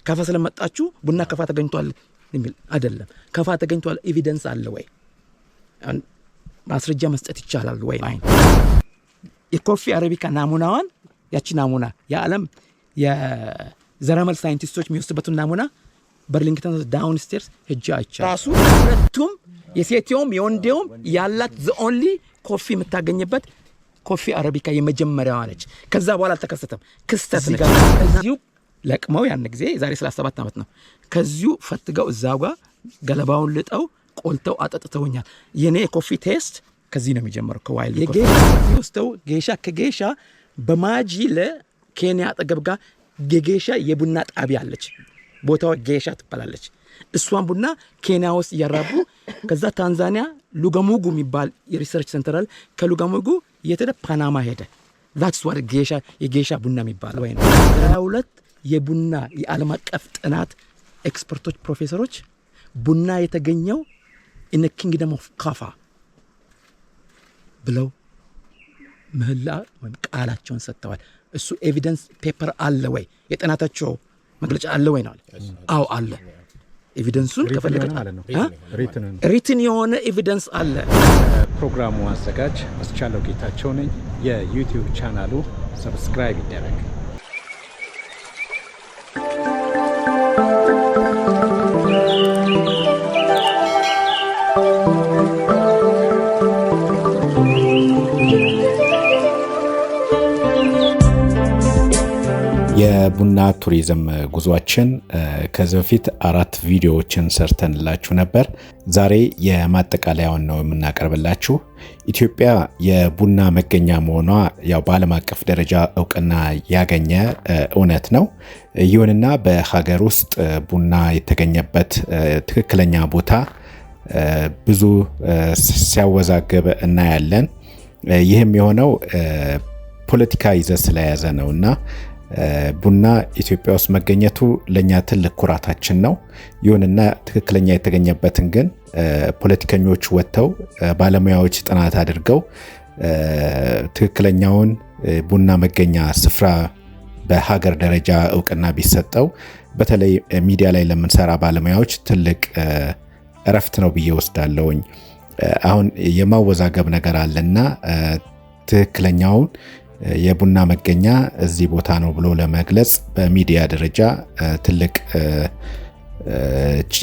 ካፋ ስለመጣችሁ ቡና ካፋ ተገኝቷል የሚል አይደለም ካፋ ተገኝቷል ኤቪደንስ አለ ወይ ማስረጃ መስጠት ይቻላል ወይ የኮፊ አረቢካ ናሙናዋን ያቺ ናሙና የዓለም የዘረመል ሳይንቲስቶች የሚወስዱበትን ናሙና በርሊንግተን ዳውንስቴርስ ሄጃ አይቻል ራሱ ሁለቱም የሴቲዮም የወንዴውም ያላት the only ኮፊ የምታገኝበት ኮፊ አረቢካ የመጀመሪያዋ ነች ከዛ በኋላ አልተከሰተም ክስተት ነው ከዚሁ ለቅመው ያን ጊዜ ዛሬ 37 ዓመት ነው ከዚሁ ፈትገው እዛው ጋር ገለባውን ልጠው ቆልተው አጠጥተውኛል የኔ ኮፊ ቴስት ከዚህ ነው የሚጀምረው ከዋይልድ የጌሻ ይወስተው ጌሻ ከጌሻ በማጂ ለኬንያ አጠገብ ጋር ጌሻ የቡና ጣቢያ አለች ቦታው ጌሻ ትባላለች እሷን ቡና ኬንያ ውስጥ ያራቡ ከዛ ታንዛኒያ ሉጋሙጉ የሚባል የሪሰርች ሴንተራል ከሉጋሙጉ የተደ ፓናማ ሄደ that's what ጌሻ የጌሻ ቡና የሚባል ወይ ነው 22 የቡና የዓለም አቀፍ ጥናት ኤክስፐርቶች ፕሮፌሰሮች ቡና የተገኘው in the kingdom of Kafa ብለው ምህላ ወይም ቃላቸውን ሰጥተዋል እሱ ኤቪደንስ ፔፐር አለ ወይ የጥናታቸው መግለጫ አለ ወይ ነው አው አለ ኤቪደንሱን ከፈለገ ማለት ነው ሪትን የሆነ ኤቪደንስ አለ ፕሮግራሙ አዘጋጅ አስቻለው ጌታቸው ነኝ የዩቲዩብ ቻናሉ ሰብስክራይብ ይደረግ የቡና ቱሪዝም ጉዟችን ከዚህ በፊት 4 ቪዲዮዎችን ሰርተንላችሁ ነበር ዛሬ የማጠቃለያውን ነው የምናቀርብላችሁ ኢትዮጵያ የቡና መገኛ መሆኗ ያው በዓለም አቀፍ ደረጃ እውቅና ያገኘ እውነት ነው ይሁንና በሀገር ውስጥ ቡና የተገኘበት ትክክለኛ ቦታ ብዙ ሲያወዛግብ እናያለን ይህም የሆነው ፖለቲካ ይዘት ስለያዘ ነውና ቡና ኢትዮጵያ ውስጥ መገኘቱ ለኛ ትልቅ ኩራታችን ነው ይሁንና ትክክለኛ የተገኘበትን ግን ፖለቲከኞች ወጥተው ባለሙያዎች ጥናት አድርገው ትክክለኛውን ቡና መገኛ ስፍራ በሀገር ደረጃ እውቅና ቢሰጠው በተለይ ሚዲያ ላይ ለምንሰራ ባለሙያዎች ትልቅ እረፍት ነው ብዬ ወስዳለሁኝ አሁን የማወዛገብ ነገር አለና ትክክለኛውን የቡና መገኛ እዚህ ቦታ ነው ብሎ ለመግለጽ በሚዲያ ደረጃ ትልቅ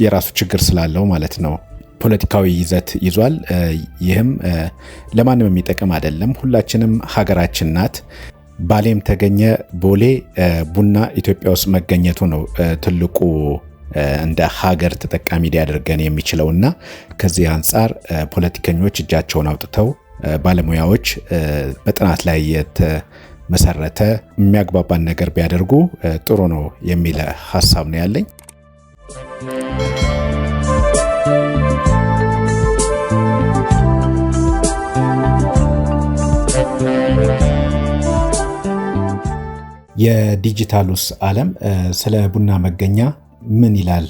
የራሱ ችግር ስላለው ማለት ነው ፖለቲካዊ ይዘት ይዟል ይህም ለማንም የሚጠቅም አይደለም ሁላችንም ሀገራችን ናት ባሌም ተገኘ ቦሌ ቡና ኢትዮጵያ ውስጥ መገኘቱ ነው ትልቁ እንደ ሀገር ተጠቃሚ ሊያደርገን የሚችለውና ከዚህ አንፃር ፖለቲከኞች እጃቸውን አውጥተው ባለሙያዎች በጥናት ላይ የተመሰረተ የሚያግባባን ነገር ቢያደርጉ ጥሩ ነው የሚል ሐሳብ ነው ያለኝ የዲጂታሉስ ዓለም ስለ ቡና መገኛ ምን ይላል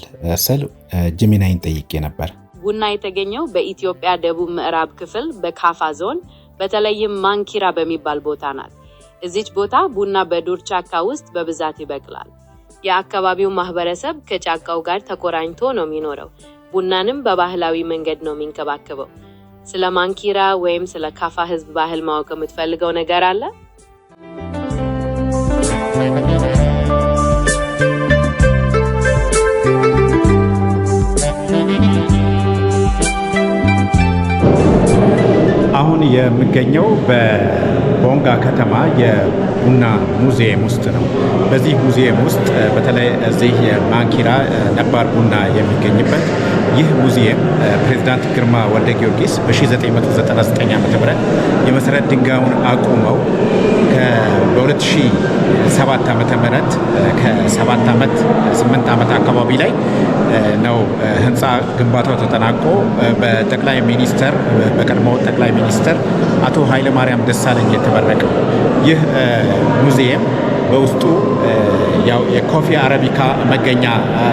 ስል ጀሚናይን ጠይቄ ነበር ቡና የተገኘው በኢትዮጵያ ደቡብ ምዕራብ ክፍል በካፋ ዞን በተለይም ማንኪራ በሚባል ቦታ ናት እዚች ቦታ ቡና በዱር ጫካ ውስጥ በብዛት ይበቅላል የአካባቢው ማህበረሰብ ከጫካው ጋር ተቆራኝቶ ነው የሚኖረው ቡናንም በባህላዊ መንገድ ነው የሚንከባከበው ስለ ማንኪራ ወይም ስለ ካፋ ህዝብ ባህል ማወቅ የምትፈልገው ነገር አለ አሁን የምገኘው በቦንጋ ከተማ የቡና ሙዚየም ውስጥ ነው በዚህ ሙዚየም ውስጥ በተለይ እዚህ የማንኪራ ነባር ቡና የሚገኝበት ይህ ሙዚየም ፕሬዝዳንት ግርማ ወልደ ጊዮርጊስ በ1999 ዓ.ም የመሰረት ድንጋዩን አቁመው በ2007 ዓ.ም ከ7 ዓመት 8 ዓመት አካባቢ ላይ ነው ህንፃ ግንባታው ተጠናቆ በጠቅላይ ሚኒስተር በቀድሞው ጠቅላይ ሚኒስተር አቶ ኃይለ ማርያም ደሳለኝ የተመረቀው ይህ ሙዚየም በውስጡ ያው የኮፊ አረቢካ መገኛ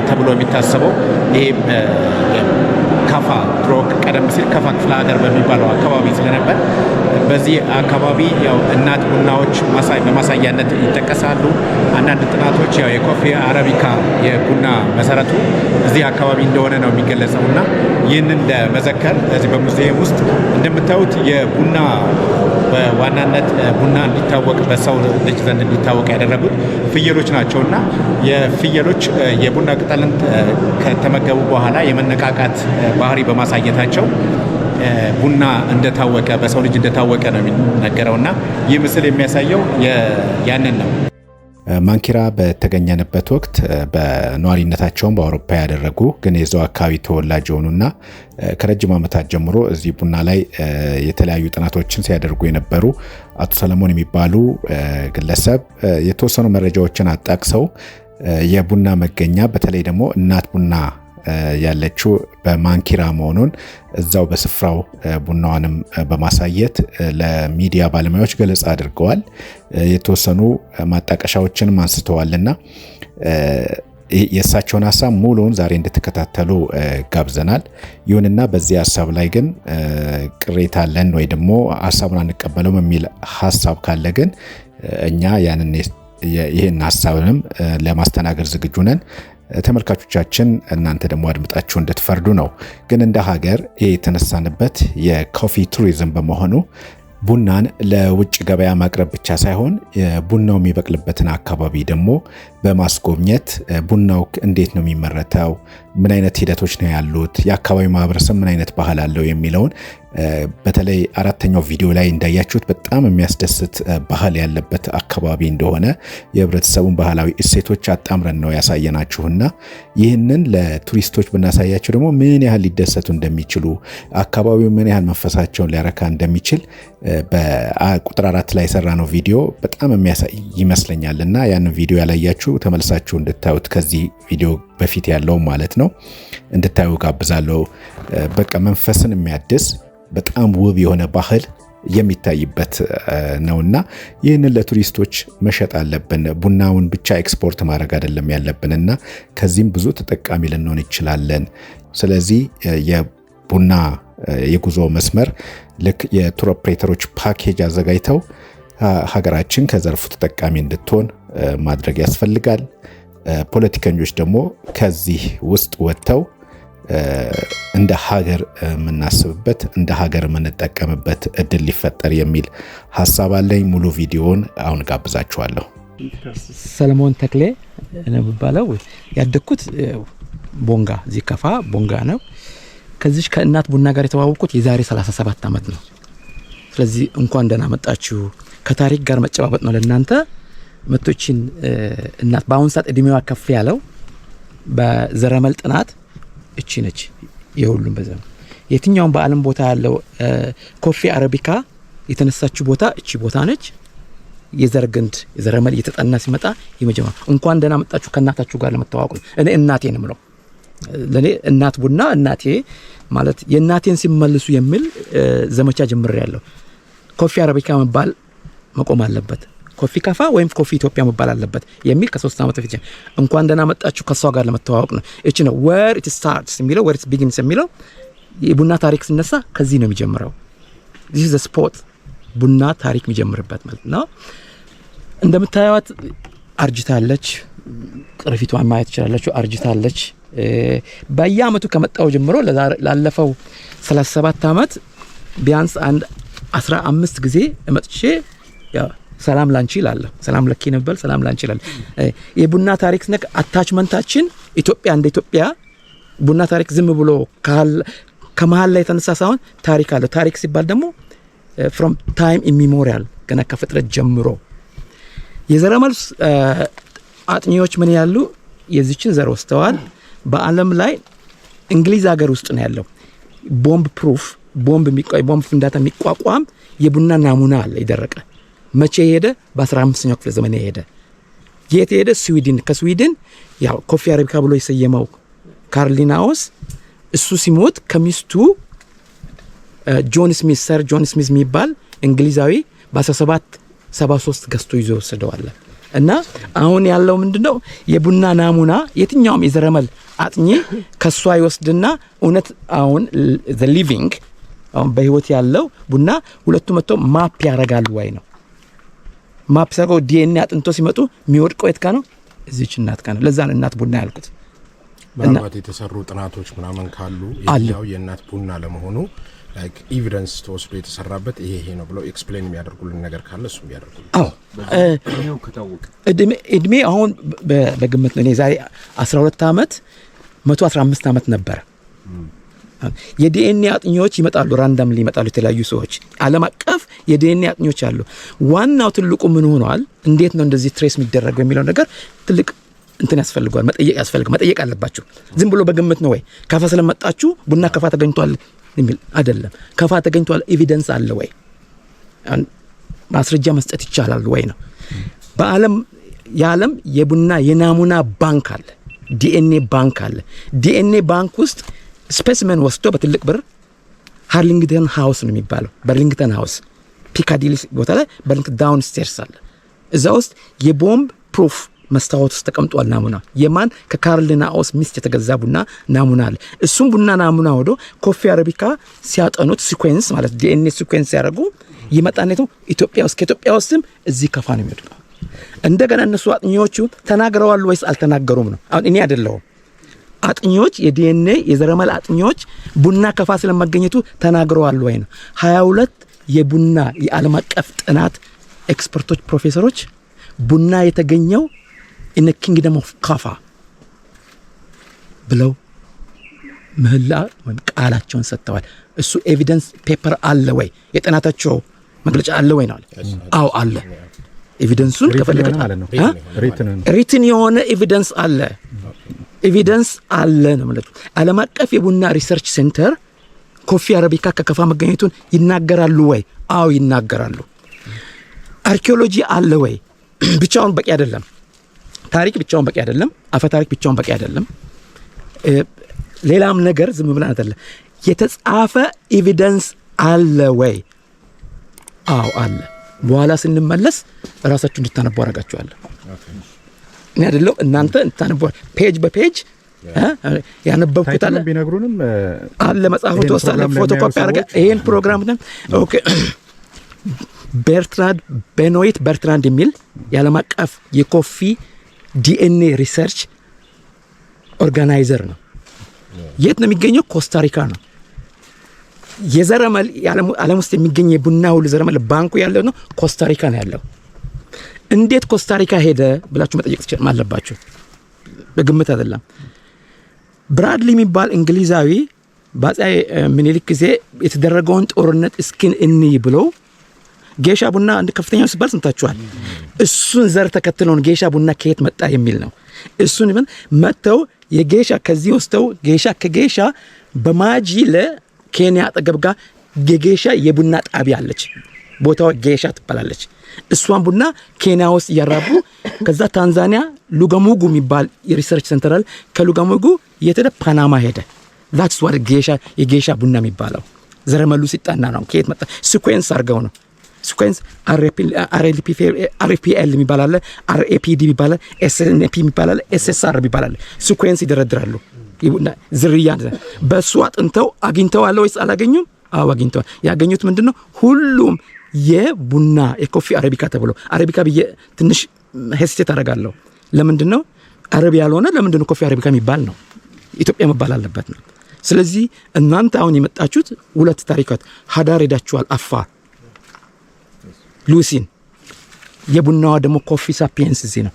ተብሎ የሚታሰበው ይሄ ካፋ ድሮ ቀደም ሲል ካፋ ክፍለ ሀገር በሚባለው አካባቢ ስለነበር በዚህ አካባቢ ያው እናት ቡናዎች በማሳያነት ይጠቀሳሉ። አንዳንድ ጥናቶች ያው የኮፊ አረቢካ የቡና መሰረቱ እዚህ አካባቢ እንደሆነ ነው የሚገለጸው እና ይህንን ለመዘከር እዚህ በሙዚየም ውስጥ እንደምታዩት የቡና በዋናነት ቡና እንዲታወቅ በሰው ልጅ ዘንድ እንዲታወቅ ያደረጉት ፍየሎች ናቸውና የፍየሎች የቡና ቅጠልን ከተመገቡ በኋላ የመነቃቃት ባህሪ በማሳየታቸው ቡና እንደታወቀ በሰው ልጅ እንደታወቀ ነው የሚነገረውና ይህ ምስል የሚያሳየው ያንን ነው። ማንኪራ በተገኘንበት ወቅት በነዋሪነታቸውን በአውሮፓ ያደረጉ ግን የዛው አካባቢ ተወላጅ የሆኑና ከረጅም ዓመታት ጀምሮ እዚህ ቡና ላይ የተለያዩ ጥናቶችን ሲያደርጉ የነበሩ አቶ ሰለሞን የሚባሉ ግለሰብ የተወሰኑ መረጃዎችን አጣቅሰው የቡና መገኛ በተለይ ደግሞ እናት ቡና ያለችው በማንኪራ መሆኑን እዛው በስፍራው ቡናዋንም በማሳየት ለሚዲያ ባለሙያዎች ገለጻ አድርገዋል። የተወሰኑ ማጣቀሻዎችንም አንስተዋልና የእሳቸውን ሀሳብ ሙሉውን ዛሬ እንድትከታተሉ ጋብዘናል። ይሁንና በዚህ ሀሳብ ላይ ግን ቅሬታ አለን ወይ ደግሞ ሀሳቡን አንቀበለውም የሚል ሀሳብ ካለ ግን እኛ ይህን ሀሳብንም ለማስተናገድ ዝግጁ ነን። ተመልካቾቻችን እናንተ ደግሞ አድምጣችሁ እንድትፈርዱ ነው። ግን እንደ ሀገር የተነሳንበት የኮፊ ቱሪዝም በመሆኑ ቡናን ለውጭ ገበያ ማቅረብ ብቻ ሳይሆን ቡናው የሚበቅልበትን አካባቢ ደግሞ በማስጎብኘት ቡናው እንዴት ነው የሚመረተው፣ ምን አይነት ሂደቶች ነው ያሉት፣ የአካባቢ ማህበረሰብ ምን አይነት ባህል አለው የሚለውን በተለይ አራተኛው ቪዲዮ ላይ እንዳያችሁት በጣም የሚያስደስት ባህል ያለበት አካባቢ እንደሆነ የህብረተሰቡን ባህላዊ እሴቶች አጣምረን ነው ያሳየናችሁና ይህንን ለቱሪስቶች ብናሳያቸው ደግሞ ምን ያህል ሊደሰቱ እንደሚችሉ አካባቢው ምን ያህል መንፈሳቸውን ሊያረካ እንደሚችል በቁጥር 4 ላይ የሰራነው ቪዲዮ በጣም የሚያሳይ ይመስለኛልና ያንን ቪዲዮ ያላያችሁ ተመልሳችሁ እንድታዩት ከዚህ ቪዲዮ በፊት ያለው ማለት ነው እንድታዩ ጋብዛለሁ። በቃ መንፈስን የሚያድስ በጣም ውብ የሆነ ባህል የሚታይበት ነውና ይህንን ለቱሪስቶች መሸጥ አለብን። ቡናውን ብቻ ኤክስፖርት ማድረግ አይደለም ያለብንና ከዚህም ብዙ ተጠቃሚ ልንሆን እንችላለን። ስለዚህ የቡና የጉዞ መስመር ልክ የቱር ኦፕሬተሮች ፓኬጅ አዘጋጅተው ሀገራችን ከዘርፉ ተጠቃሚ እንድትሆን ማድረግ ያስፈልጋል። ፖለቲከኞች ደግሞ ከዚህ ውስጥ ወጥተው እንደ ሀገር የምናስብበት እንደ ሀገር የምንጠቀምበት እድል ሊፈጠር የሚል ሀሳብ አለኝ። ሙሉ ቪዲዮውን አሁን ጋብዛችኋለሁ። ሰለሞን ተክሌ ነው የሚባለው። ያደግኩት ቦንጋ እዚህ ከፋ ቦንጋ ነው። ከዚህ ከእናት ቡና ጋር የተዋወቅኩት የዛሬ 37 ዓመት ነው። ስለዚህ እንኳን ደህና መጣችሁ። ከታሪክ ጋር መጨባበጥ ነው ለእናንተ መቶችን እናት በአሁን ሰዓት እድሜዋ ከፍ ያለው በዘረመል ጥናት እቺ ነች። የሁሉም በዘመን የትኛውም በዓለም ቦታ ያለው ኮፊ አረቢካ የተነሳችው ቦታ እቺ ቦታ ነች። የዘርግንድ የዘረመል እየተጠና ሲመጣ የመጀመሪያ እንኳን ደህና መጣችሁ ከእናታችሁ ጋር ለመተዋወቅ እኔ እናቴ ነው የምለው። ለኔ እናት ቡና እናቴ ማለት የእናቴን ሲመልሱ የሚል ዘመቻ ጀምሬያለሁ። ኮፊ አረቢካ መባል መቆም አለበት፣ ኮፊ ካፋ ወይም ኮፊ ኢትዮጵያ መባል አለበት የሚል ከ3 ዓመት በፊት እንኳን ደህና መጣችሁ ከሷ ጋር ለመተዋወቅ ነው። እቺ ነው where it starts የሚለው where it begins የሚለው የቡና ታሪክ ሲነሳ ከዚህ ነው የሚጀምረው። this is the spot ቡና ታሪክ የሚጀምርበት ማለት ነው። እንደምታዩት አርጅታለች፣ ቅርፊቷን ማየት ትችላላችሁ። አርጅታለች። በየአመቱ ከመጣው ጀምሮ ላለፈው 37 ዓመት ቢያንስ 15 ጊዜ መጥቼ ሰላም ላንቺ ይላል። ሰላም ለኪ ነበር፣ ሰላም ላንቺ ይላል። የቡና ታሪክ ነክ አታችመንታችን ኢትዮጵያ እንደ ኢትዮጵያ ቡና ታሪክ ዝም ብሎ ከመሃል ላይ የተነሳ ሳይሆን ታሪክ አለ። ታሪክ ሲባል ደግሞ from time immemorial ገና ከፍጥረት ጀምሮ የዘረመል አጥኚዎች ምን ያሉ የዚችን ዘር ወስተዋል። በአለም ላይ እንግሊዝ ሀገር ውስጥ ነው ያለው ቦምብ ፕሩፍ ቦምብ ፍንዳታ የሚቋቋም የቡና ናሙና አለ ይደረቀ። መቼ ሄደ? በ15ኛው ክፍለ ዘመን ሄደ። የት ሄደ? ስዊድን። ከስዊድን ያው ኮፊ አረቢካ ብሎ የሰየመው ካርሊናውስ እሱ ሲሞት ከሚስቱ ሰር ጆን ስሚዝ የሚባል እንግሊዛዊ በ1773 ገዝቶ ይዞ ወሰደዋል። እና አሁን ያለው ምንድነው የቡና ናሙና የትኛውም የዘረመል አጥኚ ከሷ ይወስድና እውነት አሁን the living አሁን በህይወት ያለው ቡና ሁለቱ መጥቶ ማፕ ያደርጋሉ ወይ ነው። ማፕ ሳይሆን ዲኤንኤ አጥንቶ ሲመጡ የሚወድቀው የት ጋር ነው? እዚች እናት ጋር ነው። ለዛ ነው እናት ቡና ያልኩት። ምናልባት የተሰሩ ጥናቶች ምናምን ካሉ የኛው የእናት ቡና ለመሆኑ ላይክ ኤቪደንስ ተወስዶ የተሰራበት ይሄ ነው ብለው ኤክስፕሌን የሚያደርጉልን ነገር ካለ እሱም ያደርጉልን። አዎ እድሜ አሁን በግምት ነው። እኔ ዛሬ 12 ዓመት 115 ዓመት ነበር። የዲኤንኤ አጥኚዎች ይመጣሉ፣ ራንዳምሊ ይመጣሉ። የተለያዩ ሰዎች ዓለም አቀፍ የዲኤንኤ አጥኚዎች አሉ። ዋናው ትልቁ ምን ሆኗል፣ እንዴት ነው እንደዚህ ትሬስ የሚደረገው የሚለው ነገር ትልቅ እንትን ያስፈልጋል፣ መጠየቅ አለባችሁ። ዝም ብሎ በግምት ነው ወይ ካፋ ስለመጣችሁ ቡና ካፋ ተገኝቷል የሚል አይደለም። ካፋ ተገኝቷል ኤቪደንስ አለ ወይ፣ ማስረጃ መስጠት ይቻላል ወይ ነው። የዓለም የቡና የናሙና ባንክ አለ፣ ዲኤንኤ ባንክ አለ። ዲኤንኤ ባንክ ውስጥ ስፔሲመን ወስዶ በትልቅ ብር ሃርሊንግተን ሃውስ ነው የሚባለው፣ በርሊንግተን ሃውስ ፒካዲሊ ቦታ ላይ በርሊንግተን ዳውን ስቴርስ አለ። እዛ ውስጥ የቦምብ ፕሩፍ መስታወት ውስጥ ተቀምጧል ናሙና። የማን ከካርልናኦስ ሚስት የተገዛ ቡና ናሙና አለ። እሱም ቡና ናሙና ወዶ ኮፊ አረቢካ ሲያጠኑት ሲኩዌንስ ማለት ዲኤንኤ ሲኩዌንስ ሲያደርጉ ይመጣነቱ ኢትዮጵያ ውስጥ ከኢትዮጵያ ውስጥም እዚህ ከፋ ነው የሚወድቀው። እንደገና እነሱ አጥኚዎቹ ተናግረዋል ወይስ አልተናገሩም ነው። አሁን እኔ አይደለሁም አጥኚዎች፣ የዲኤንኤ የዘረመል አጥኚዎች ቡና ከፋ ስለመገኘቱ ተናግረዋል ወይ ነው። 22 የቡና የዓለም አቀፍ ጥናት ኤክስፐርቶች ፕሮፌሰሮች ቡና የተገኘው in the kingdom of ካፋ ብለው ምህላ ወይም ቃላቸውን ሰጥተዋል። እሱ ኤቪደንስ ፔፐር አለ ወይ፣ የጥናታቸው መግለጫ አለ ወይ ነው። አዎ አለ። ኤቪደንሱን ከፈለገ ሪትን የሆነ ኤቪደንስ አለ፣ ኤቪደንስ አለ ነው ማለት ነው። ዓለም አቀፍ የቡና ሪሰርች ሴንተር ኮፊ አረቢካ ከከፋ መገኘቱን ይናገራሉ ወይ? አዎ ይናገራሉ። አርኪኦሎጂ አለ ወይ? ብቻውን በቂ አይደለም። ታሪክ ብቻውን በቂ አይደለም። አፈ ታሪክ ብቻውን በቂ አይደለም። ሌላም ነገር ዝም ብለን አይደለም። የተጻፈ ኤቪደንስ አለ ወይ? አዎ አለ። በኋላ ስንመለስ ራሳችሁ እንድታነቡ አደርጋችኋለሁ። እኔ አይደለም እናንተ እንድታነቡ ፔጅ በፔጅ ያነበብኩት አለ ቢነግሩንም አለ መጽሐፉ ተወሰደ ፎቶኮፒ አድርገ ይሄን ፕሮግራም ነው። ኦኬ ቤኖይት በርትራንድ የሚል የዓለም አቀፍ የኮፊ ዲኤንኤ ሪሰርች ኦርጋናይዘር ነው። የት ነው የሚገኘው? ኮስታሪካ ነው። የዘረመል ዓለም ውስጥ የሚገኝ የቡና ሁሉ ዘረመል ባንኩ ያለው ነው ኮስታሪካ ነው ያለው። እንዴት ኮስታሪካ ሄደ ብላችሁ መጠየቅ አለባችሁ። በግምት አይደለም። ብራድሊ የሚባል እንግሊዛዊ በአፄ ምኒልክ ጊዜ የተደረገውን ጦርነት እስኪን እንይ ብሎ ጌሻ ቡና አንድ ከፍተኛው ሲባል ሰምታችኋል። እሱን ዘር ተከትለውን ጌሻ ቡና ከየት መጣ የሚል ነው። እሱን ይበን መተው የጌሻ ከዚህ ወስተው ጌሻ ከጌሻ በማጂ ለኬንያ አጠገብ ጋር የጌሻ የቡና ጣቢያ አለች። ቦታው ጌሻ ትባላለች። እሷን ቡና ኬንያ ውስጥ እያራቡ ከዛ ታንዛኒያ ሉጋሙጉ የሚባል የሪሰርች ሴንተር አለ። ከሉጋሙጉ የተደ ፓናማ ሄደ። that's what ጌሻ የጌሻ ቡና የሚባለው ዘረመሉ ሲጣና ነው። ከየት መጣ? ሲኩዌንስ አድርገው ነው። ሲኩዌንስ አርፒኤል የሚባል አለ፣ አርኤፒዲ የሚባል አለ፣ ኤስኤንፒ የሚባል አለ፣ ኤስኤስአር የሚባል አለ። ሲኩዌንስ ይደረድራሉ። ዝርያ በሱ አጥንተው አግኝተዋል ወይስ አላገኙም? አዎ አግኝተዋል። ያገኙት ምንድነው? ሁሉም የቡና የኮፊ አረቢካ ተብሎ አረቢካ ብዬ ትንሽ ሄስቴት አደርጋለሁ። ለምንድን ነው አረብ ያልሆነ? ለምንድን ነው ኮፊ አረቢካ የሚባል ነው? ኢትዮጵያ መባል አለበት ነው። ስለዚህ እናንተ አሁን የመጣችሁት ሁለት ታሪካት ሀዳር ሄዳችኋል፣ አፋር ሉሲን፣ የቡናዋ ደግሞ ኮፊ ሳፒየንስ እዚህ ነው።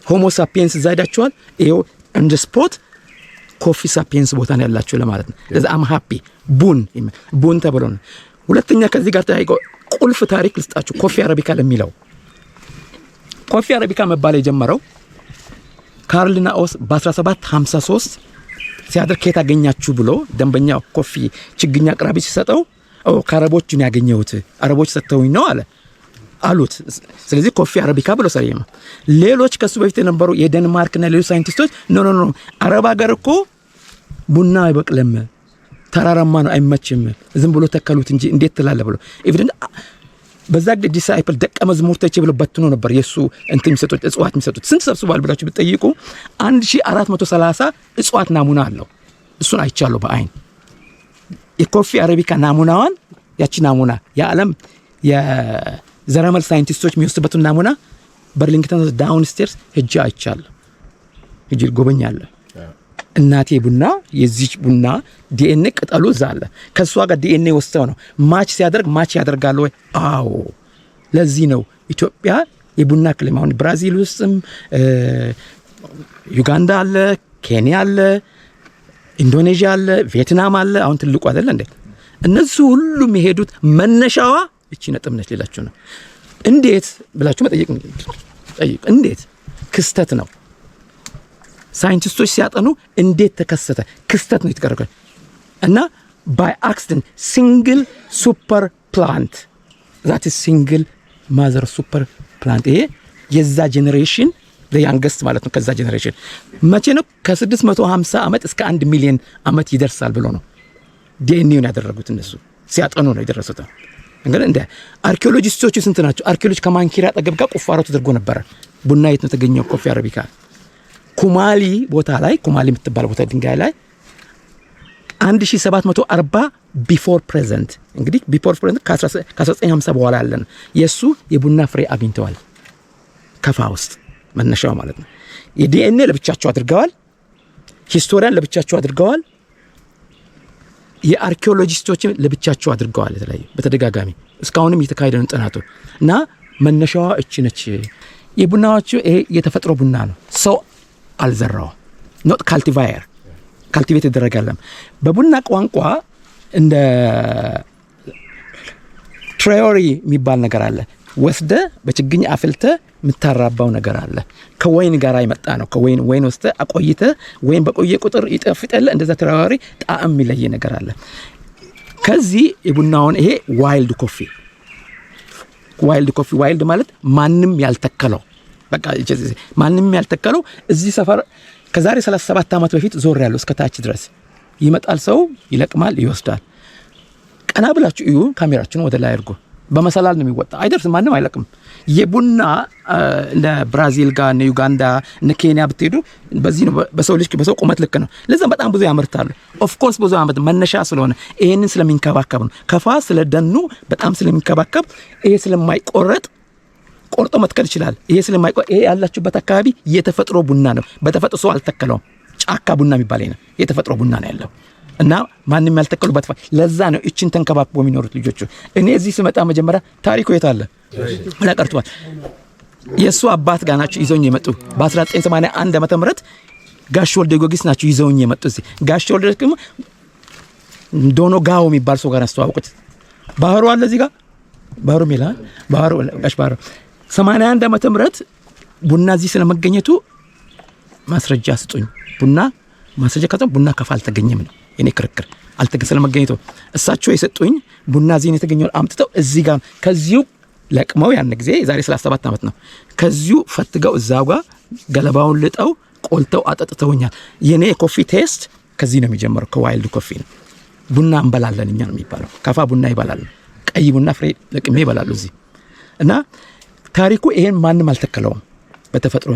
ሆሞ ሳፒየንስ እዛ ሄዳችኋል። ይኸው እንደ ስፖት ኮፊ ሳፒየንስ ቦታ ነው ያላችሁ ለማለት ነው። ለዛ አም ሃፒ ቡን ተብሎ ነው። ሁለተኛ ከዚህ ጋር ተያይቆ ቁልፍ ታሪክ ልስጣችሁ። ኮፊ አረቢካ ለሚለው ኮፊ አረቢካ መባል የጀመረው ካርልናኦስ በ1753 ሲያደርግ ከየት አገኛችሁ ብሎ ደንበኛው ኮፊ ችግኝ አቅራቢ ሲሰጠው ከአረቦች ነው ያገኘሁት፣ አረቦች ሰጥተውኝ ነው አሉት። ስለዚህ ኮፊ አረቢካ ብሎ ሰየመ። ሌሎች ከሱ በፊት የነበሩ የዴንማርክና ሌሎች ሳይንቲስቶች ኖ አረብ ሀገር እኮ ቡና አይበቅልም፣ ተራራማ ነው፣ አይመችም፣ ዝም ብሎ ተከሉት እንጂ እንዴት ትላለ ብሎ ኤቪደንስ በዛ ጊዜ ዲሳይፕል ደቀ መዝሙርቶቼ ብለው በትኖ ነበር የሱ እንትን የሚሰጡት እጽዋት የሚሰጡት። ስንት ሰብስቧል ብላችሁ ብትጠይቁ 1430 እጽዋት ናሙና አለው። እሱን አይቻለሁ በአይን። የኮፊ አረቢካ ናሙናዋን ያቺ ናሙና የዓለም የዘረመል ሳይንቲስቶች የሚወስዱበትን ናሙና በርሊንግተን ዳውንስቴርስ ሄጄ አይቻለሁ። ሄጄ ጎበኛለሁ። እናቴ ቡና የዚህ ቡና ዲኤንኤ ቅጠሉ እዛ አለ። ከሷ ጋር ዲኤንኤ ወስተው ነው ማች ሲያደርግ ማች ያደርጋል ወይ? አዎ። ለዚህ ነው ኢትዮጵያ የቡና ክልል አሁን ብራዚል ውስጥም ዩጋንዳ አለ፣ ኬንያ አለ፣ ኢንዶኔዥያ አለ፣ ቪየትናም አለ። አሁን ትልቁ አይደለ እንዴ? እነዚህ ሁሉም የሄዱት መነሻዋ እቺ ነጥብ ነች ሌላችሁ ነው። እንዴት ብላችሁ መጠየቅ ጠይቁ። እንዴት ክስተት ነው። ሳይንቲስቶች ሲያጠኑ እንዴት ተከሰተ? ክስተት ነው የተቀረቀ እና ባይ አክሲደንት ሲንግል ሱፐር ፕላንት ዛት ኢዝ ሲንግል ማዘር ሱፐር ፕላንት። ይሄ የዛ ጄኔሬሽን ያንገስት ማለት ነው። ከዛ ጄኔሬሽን መቼ ነው? ከ650 ዓመት እስከ 1 ሚሊዮን ዓመት ይደርሳል ብሎ ነው ዲኤንኤውን ያደረጉት እነሱ ሲያጠኑ ነው የደረሱት። እንግዲህ እንደ አርኪኦሎጂስቶቹ ስንት ናቸው? አርኪኦሎጂ ከማንኪራ አጠገብ ጋር ቁፋሮ ተደርጎ ነበረ። ቡና የት ነው የተገኘው? ኮፊ አረቢካ ኩማሊ ቦታ ላይ፣ ኩማሊ የምትባል ቦታ ድንጋይ ላይ 1740 ቢፎር ፕሬዘንት። እንግዲህ ቢፎር ፕሬዘንት ከ1950 በኋላ ያለ ነው። የእሱ የቡና ፍሬ አግኝተዋል ከፋ ውስጥ መነሻው ማለት ነው። የዲኤንኤ ለብቻቸው አድርገዋል። ሂስቶሪያን ለብቻቸው አድርገዋል። የአርኪኦሎጂስቶችን ለብቻቸው አድርገዋል። የተለያዩ በተደጋጋሚ እስካሁንም እየተካሄደ ነው ጥናቱ እና መነሻዋ እቺ ነች። የቡናዎቹ ይሄ የተፈጥሮ ቡና ነው። ሰው አልዘራው ኖት ካልቲቫየር ካልቲቬት ይደረጋለም። በቡና ቋንቋ እንደ ትሬዮሪ የሚባል ነገር አለ። ወስደ በችግኝ አፍልተ የምታራባው ነገር አለ። ከወይን ጋር ይመጣ ነው። ከወይን ወስደ አቆይተ ወይን በቆየ ቁጥር ይጠፍጣል። እንደዛ ትሬዮሪ ጣዕም የሚለይ ነገር አለ። ከዚህ የቡናውን ይሄ ዋይልድ ኮፊ ዋይልድ ማለት ማንም ያልተከለው በቃ ማንም ያልተከለው እዚህ ሰፈር ከዛሬ 37 ዓመት በፊት ዞር ያለው እስከ ታች ድረስ ይመጣል። ሰው ይለቅማል፣ ይወስዳል። ቀና ብላችሁ እዩ። ካሜራችሁን ወደ ላይ አድርጉ። በመሰላል ነው የሚወጣ። አይደርስም፣ ማንም አይለቅም። የቡና እንደ ብራዚል ጋር እነ ዩጋንዳ እነ ኬንያ ብትሄዱ በዚህ ነው በሰው ቁመት ልክ ነው። ለዛም በጣም ብዙ ያመርታሉ። ኦፍ ኮርስ ብዙ አመት መነሻ ስለሆነ ይሄንን ስለሚንከባከብ ነው። ከፋ ስለደኑ በጣም ስለሚንከባከብ ይሄ ስለማይቆረጥ ቆርጦ መትከል ይችላል። ይሄ ስለማይቆረጥ ይሄ ያላችሁበት አካባቢ የተፈጥሮ ቡና ነው። በተፈጥሮ ሰው አልተከለውም። ጫካ ቡና የሚባል ነው። የተፈጥሮ ቡና ነው ያለው እና ማንም ያልተከሉበት። ለዛ ነው እቺን ተንከባክቦ የሚኖሩት ልጆቹ። እኔ እዚህ ስመጣ መጀመሪያ ታሪኩ የት አለ ለቀርቷል። የሱ አባት ጋር ናቸው ይዘውኝ የመጡ በ1981 ዓመተ ምህረት ጋሽ ወልደ ጊዮርጊስ ናቸው ይዘውኝ የመጡ። እዚህ ጋሽ ወልደ ጊዮርጊስ ዶኖ ጋው የሚባል ሰው ጋር አስተዋወቁት። ባህሩ አለ እዚህ ጋር ባህሩ ሚላን ባህሩ ጋሽ ባህሩ 81 ዓመተ ምህረት ቡና እዚህ ስለመገኘቱ ማስረጃ ስጡኝ። ቡና ማስረጃ ከተም ቡና ከፋ አልተገኘም ነው የኔ ክርክር። ስለመገኘቱ እሳቸው የሰጡኝ ቡና እዚህ ነው የተገኘው። አምጥተው እዚህ ጋር ከዚሁ ለቅመው ያን ጊዜ የዛሬ 37 ዓመት ነው። ከዚሁ ፈትገው እዛው ጋር ገለባውን ልጠው ቆልተው አጠጥተውኛል። የኔ ኮፊ ቴስት ከዚህ ነው የሚጀምረው። ከዋይልድ ኮፊ ነው። ቡና እንበላለን እኛ ነው የሚባለው። ከፋ ቡና ይባላል። ቀይ ቡና ፍሬ ለቅሜ ይባላሉ እዚህ እና ታሪኩ ይሄን ማንም አልተከለውም። በተፈጥሮ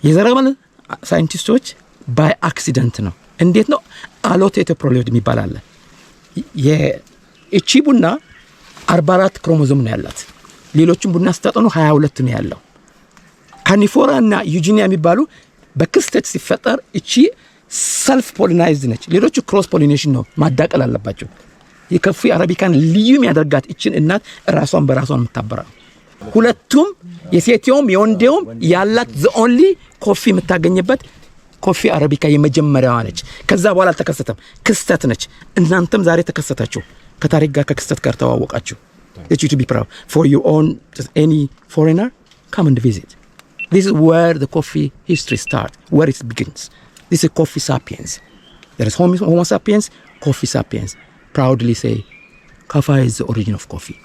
የዘረመል ሳይንቲስቶች ባይ አክሲደንት ነው። እንዴት ነው? አሎቴቶ ፕሮሎድ የሚባል አለ። የእቺ ቡና 44 ክሮሞዞም ነው ያላት። ሌሎችም ቡና ስታጠኑ 22 ነው ያለው። ካኒፎራ እና ዩጂኒያ የሚባሉ በክስተት ሲፈጠር እቺ ሰልፍ ፖሊናይዝድ ነች። ሌሎቹ ክሮስ ፖሊኔሽን ነው፣ ማዳቀል አለባቸው። የኮፊ አረቢካን ልዩ የሚያደርጋት እችን እናት ራሷን በራሷን የምታበራው። ሁለቱም የሴቲውም የወንዴውም ያላት ዘ ኦንሊ ኮፊ የምታገኝበት ኮፊ አረቢካ የመጀመሪያዋ ነች። ከዛ በኋላ አልተከሰተም፣ ክስተት ነች። እናንተም ዛሬ ተከሰታችሁ፣ ከታሪክ ጋር ከክስተት ጋር ተዋወቃችሁ። That you to be proud for your own, just any foreigner, come and visit. This is where the coffee history starts, where it begins. This is coffee sapiens. There is Homo sapiens, coffee sapiens. Proudly say, Kafa is the origin of coffee.